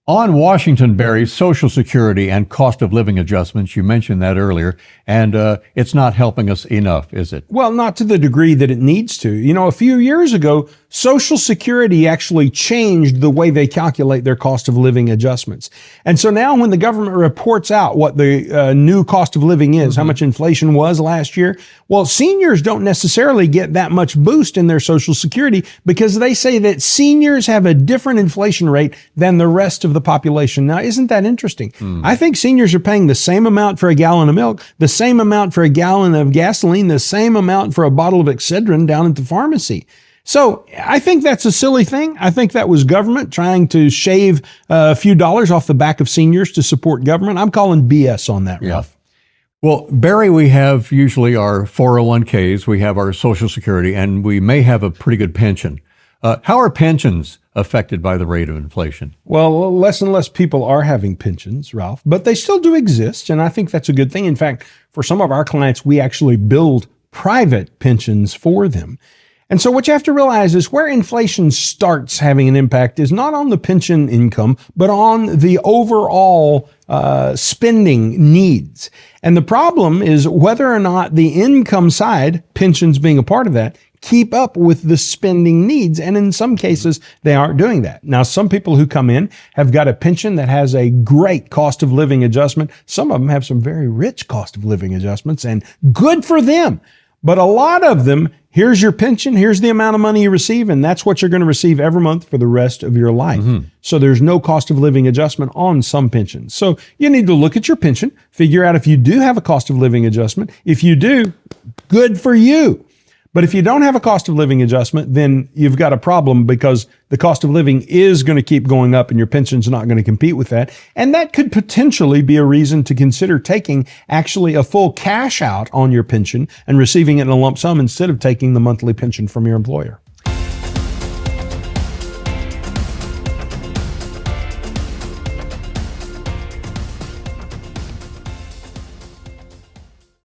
On Washington, Barry, Social Security and cost of living adjustments, you mentioned that earlier, and it's not helping us enough, is it? Well, not to the degree that it needs to. You know, a few years ago, Social Security actually changed the way they calculate their cost of living adjustments. And so now when the government reports out what the new cost of living is, how much inflation was last year, well, seniors don't necessarily get that much boost in their Social Security because they say that seniors have a different inflation rate than the rest of the population. Now, isn't that interesting? I think seniors are paying the same amount for a gallon of milk, the same amount for a gallon of gasoline, the same amount for a bottle of Excedrin down at the pharmacy. So I think that's a silly thing. I think that was government trying to shave a few dollars off the back of seniors to support government. I'm calling BS on that, Ralph. Well, Barry, we have usually our 401ks, we have our Social Security, and we may have a pretty good pension. How are pensions affected by the rate of inflation? Well, less and less people are having pensions, Ralph, but they still do exist, and I think that's a good thing. In fact, for some of our clients, we actually build private pensions for them. And so what you have to realize is where inflation starts having an impact is not on the pension income, but on the overall spending needs. And the problem is whether or not the income side, pensions being a part of that, keep up with the spending needs. And in some cases, they aren't doing that. Now, some people who come in have got a pension that has a great cost of living adjustment. Some of them have some very rich cost of living adjustments, and good for them. But a lot of them, here's your pension, here's the amount of money you receive, and that's what you're going to receive every month for the rest of your life. So there's no cost of living adjustment on some pensions. So you need to look at your pension, figure out if you do have a cost of living adjustment. If you do, good for you. But if you don't have a cost of living adjustment, then you've got a problem because the cost of living is going to keep going up and your pension's not going to compete with that. And that could potentially be a reason to consider taking actually a full cash out on your pension and receiving it in a lump sum instead of taking the monthly pension from your employer.